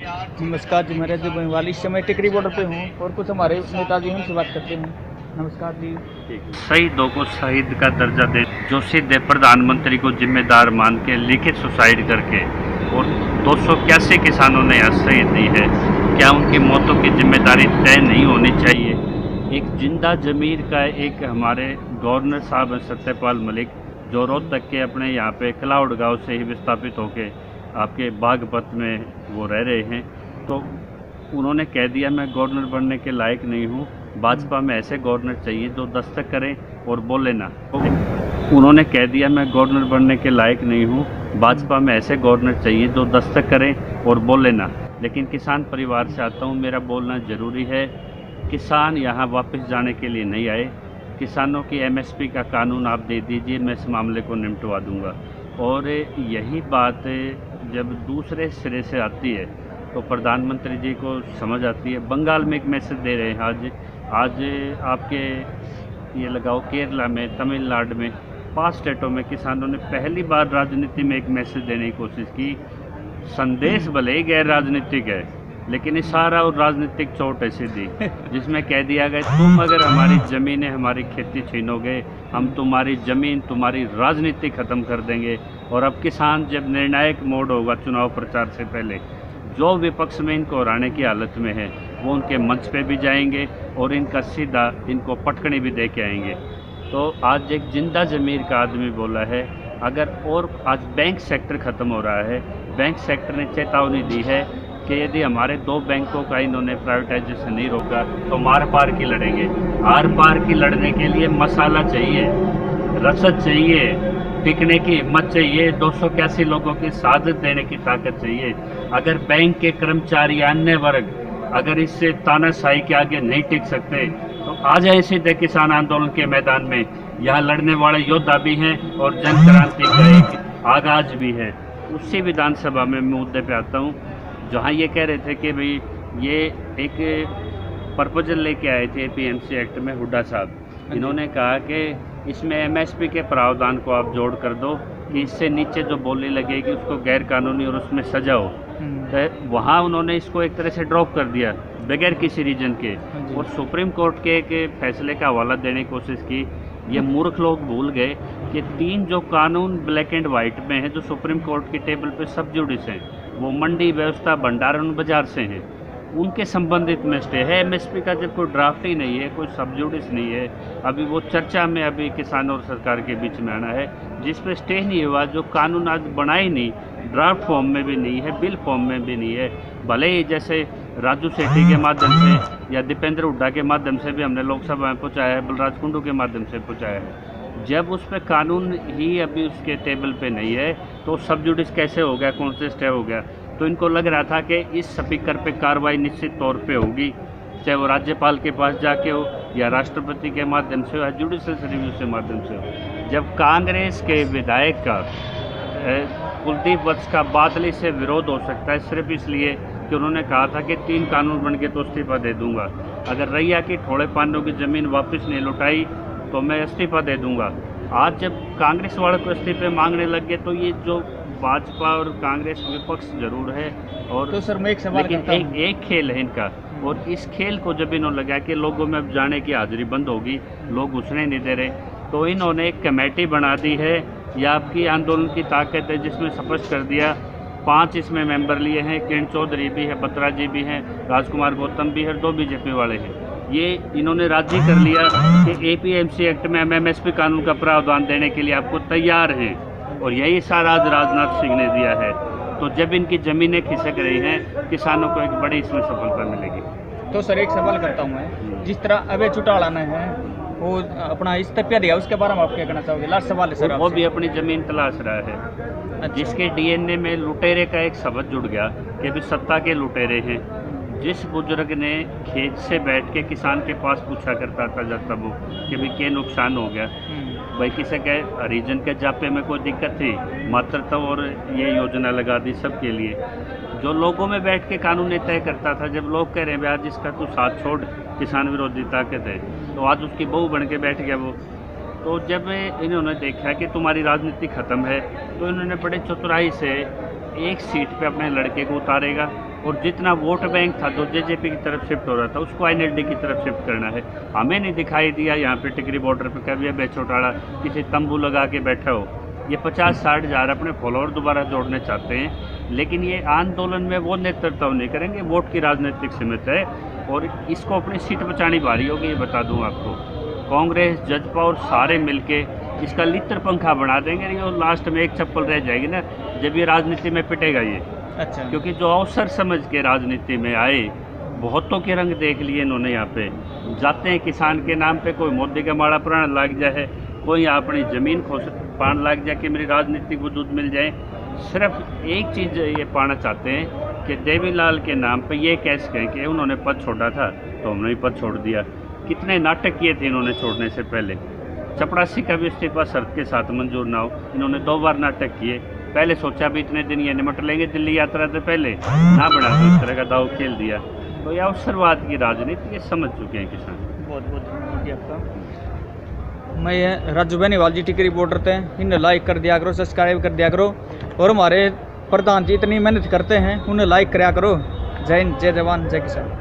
नमस्कार जी, मैं जी बंगाली इस समय टिकरी बॉर्डर पे हूँ और कुछ हमारे नेताजी हैं, उनसे बात करते हैं। नमस्कार जी। शहीदों को शहीद का दर्जा दे, जो सीधे प्रधानमंत्री को जिम्मेदार मान के लिखित सुसाइड करके और 281 किसानों ने आज शहीद दी है, क्या उनकी मौतों की जिम्मेदारी तय नहीं होनी चाहिए? एक जिंदा जमीर का एक हमारे गवर्नर साहब हैं सत्यपाल मलिक, जो रोहतक के अपने यहाँ पे क्लाउड गांव से ही विस्थापित होके आपके बागपत में वो रह रहे हैं। तो उन्होंने कह दिया मैं गवर्नर बनने के लायक नहीं हूँ, भाजपा में ऐसे गवर्नर चाहिए जो दस्तक करें और बोले ना। उन्होंने कह दिया मैं गवर्नर बनने के लायक नहीं हूँ, भाजपा में ऐसे गवर्नर चाहिए जो दस्तक करें और बोले ना। लेकिन किसान परिवार से आता हूँ, मेरा बोलना ज़रूरी है। किसान यहाँ वापस जाने के लिए नहीं आए। किसानों की एमएसपी का कानून आप दे दीजिए, मैं इस मामले को निपटवा दूंगा। और यही बात जब दूसरे सिरे से आती है तो प्रधानमंत्री जी को समझ आती है। बंगाल में एक मैसेज दे रहे हैं आज आपके ये लगाओ केरला में, तमिलनाडु में, 5 स्टेटों में किसानों ने पहली बार राजनीति में एक मैसेज देने की कोशिश की। संदेश भले ही गैर राजनीतिक है, लेकिन इशारा और राजनीतिक चोट ऐसी दी जिसमें कह दिया गया तुम अगर हमारी ज़मीनें, हमारी खेती छीनोगे, हम तुम्हारी ज़मीन, तुम्हारी राजनीति ख़त्म कर देंगे। और अब किसान जब निर्णायक मोड होगा चुनाव प्रचार से पहले, जो विपक्ष में इनको हराने की हालत में है वो उनके मंच पे भी जाएंगे और इनका सीधा इनको पटकनी भी दे के आएंगे। तो आज एक जिंदा ज़मीर का आदमी बोला है, अगर और आज बैंक सेक्टर ख़त्म हो रहा है, बैंक सेक्टर ने चेतावनी दी है कि यदि हमारे 2 बैंकों का इन्होंने प्राइवेटाइजेशन नहीं रोका तो मार पार की लड़ेंगे। आर पार की लड़ने के लिए मसाला चाहिए, रसद चाहिए, टिकने की हिम्मत चाहिए, 281 लोगों की शहादत देने की ताकत चाहिए। अगर बैंक के कर्मचारी, अन्य वर्ग अगर इससे तानाशाही के आगे नहीं टिक सकते तो आ जाए सीधे किसान आंदोलन के मैदान में। यहाँ लड़ने वाले योद्धा भी हैं और जन क्रांति का एक आगाज भी है। उसी विधानसभा में मुद्दे पे आता हूँ जहाँ ये कह रहे थे कि भाई ये एक प्रपोजल लेके आए थे एपीएमसी एक्ट में हुड्डा साहब। इन्होंने कहा कि इसमें एमएसपी के प्रावधान को आप जोड़ कर दो कि इससे नीचे जो बोली लगेगी उसको गैर कानूनी और उसमें सजा हो। तो वहाँ उन्होंने इसको एक तरह से ड्रॉप कर दिया बगैर किसी रीजन के, और सुप्रीम कोर्ट के एक फैसले का हवाला देने की कोशिश की। ये मूर्ख लोग भूल गए कि 3 जो कानून ब्लैक एंड वाइट में हैं, जो सुप्रीम कोर्ट की टेबल पे सब जुडिस हैं, वो मंडी व्यवस्था, भंडारण, बाजार से हैं, उनके संबंधित में स्टे है। एमएसपी का जब कोई ड्राफ्ट ही नहीं है, कोई सब्जुडिस नहीं है, अभी वो चर्चा में अभी किसान और सरकार के बीच में आना है, जिस पे स्टे नहीं हुआ, जो कानून आज बना ही नहीं, ड्राफ्ट फॉर्म में भी नहीं है, बिल फॉर्म में भी नहीं है। भले ही जैसे राजू सेठी के माध्यम से या दीपेंद्र हुड्डा के माध्यम से भी हमने लोकसभा में पहुँचाया है, बलराज कुंडू के माध्यम से पहुँचाया है, जब उस पर कानून ही अभी उसके टेबल पे नहीं है तो सब्जुडिस कैसे हो गया, कौन से स्टे हो गया। तो इनको लग रहा था कि इस स्पीकर पे कार्रवाई निश्चित तौर पे होगी, चाहे वो राज्यपाल के पास जाके हो या राष्ट्रपति के माध्यम से हो या जुडिशल रिव्यू के माध्यम से हो। जब कांग्रेस के विधायक का कुलदीप वत्स का बादली से विरोध हो सकता है सिर्फ इसलिए कि उन्होंने कहा था कि 3 कानून बन के तो इस्तीफा दे दूंगा, अगर रैया की ठोड़े पानों की ज़मीन वापस नहीं लौटाई तो मैं इस्तीफा दे दूंगा। आज जब कांग्रेस वाले को इस्तीफे मांगने लग गए तो ये जो भाजपा और कांग्रेस विपक्ष जरूर है, और तो सर मैं एक सवाल करता हूं। एक खेल है इनका, और इस खेल को जब इन्होंने लगा कि लोगों में अब जाने की हाजिरी बंद होगी, लोग घुसने नहीं दे रहे, तो इन्होंने एक कमेटी बना दी है, या आपकी आंदोलन की ताकत है, जिसमें स्पष्ट कर दिया 5 इसमें मेंबर लिए हैं, किरण चौधरी भी है, बत्रा जी भी हैं, राजकुमार गौतम भी है, 2 बीजेपी वाले हैं। ये इन्होंने राजी कर लिया कि एपीएमसी एक्ट में एमएसपी कानून का प्रावधान देने के लिए आपको तैयार हैं, और यही सारा आज राजनाथ सिंह ने दिया है। तो जब इनकी ज़मीनें खिसक रही हैं, किसानों को एक बड़ी इसमें सफलता मिलेगी। तो सर एक सवाल करता हूँ मैं, जिस तरह अभय चौटाला ने है वो अपना इस्तीफा दिया, उसके बारे में आप क्या कहना चाहोगे? लास्ट सवाल है सर। वो भी अपनी ज़मीन तलाश रहा है। अच्छा। जिसके डीएनए में लुटेरे का एक शब्द जुड़ गया कि अभी सत्ता के लुटेरे हैं। जिस बुजुर्ग ने खेत से बैठ के किसान के पास पूछा करता था जब तब वो कि भाई क्या नुकसान हो गया, भाई किसे के हरिजन के जापे में कोई दिक्कत थी, मातृत्व और ये योजना लगा दी सबके लिए। जो लोगों में बैठ के कानून तय करता था, जब लोग कह रहे हैं आज इसका तू साथ छोड़, किसान विरोधी ताकत है, तो आज उसकी बहू बन के बैठ गया वो। तो जब इन्होंने देखा कि तुम्हारी राजनीति ख़त्म है, तो इन्होंने बड़े चतुराई से एक सीट पे अपने लड़के को उतारेगा और जितना वोट बैंक था जो जेजेपी की तरफ शिफ्ट हो रहा था उसको आईएनएलडी की तरफ शिफ्ट करना है। हमें नहीं दिखाई दिया यहाँ पे टिकरी बॉर्डर पे कभी अब चौटाला किसी तंबू लगा के बैठा हो। ये 50-60 हज़ार अपने फॉलोअर दोबारा जोड़ने चाहते हैं, लेकिन ये आंदोलन में वो नेतृत्व नहीं करेंगे। वोट की राजनीतिक सीमित है और इसको अपनी सीट बचानी भारी होगी, ये बता दूँ आपको। कांग्रेस, जजपा और सारे मिलके इसका लित्र पंखा बना देंगे और लास्ट में एक चप्पल रह जाएगी ना, जब ये राजनीति में पिटेगा ये। अच्छा, क्योंकि जो अवसर समझ के राजनीति में आए, बहुतों के रंग देख लिए इन्होंने। यहाँ पे जाते हैं किसान के नाम पे, कोई मोदी का माड़ा प्राण लग जाए, कोई अपनी ज़मीन खोस पान लग जाए कि मेरी राजनीतिक वजूद मिल जाए। सिर्फ एक चीज़ ये पाना चाहते हैं कि देवीलाल के नाम पे ये कैसे कहें कि उन्होंने पद छोड़ा था तो हमने भी पद छोड़ दिया। कितने नाटक किए थे इन्होंने छोड़ने से पहले। चपड़ासी का भी इस्तीफा शर्त के साथ मंजूर ना हो, इन्होंने 2 बार नाटक किए। पहले सोचा भी इतने दिन ये निमट लेंगे दिल्ली यात्रा से पहले, ना बढ़ा तो इस तरह का दाव खेल दिया। तो ये अवसरवाद की राजनीति ये समझ चुके हैं किसान। बहुत बहुत धन्यवाद आपका। मैं राजू बेनीवाल जी, टिकरी बॉर्डर थे। इन्हें लाइक कर दिया करो, सब्सक्राइब कर दिया करो, और हमारे प्रधान जी इतनी मेहनत करते हैं उन्हें लाइक कराया करो। जय हिंद, जय जवान, जय किसान।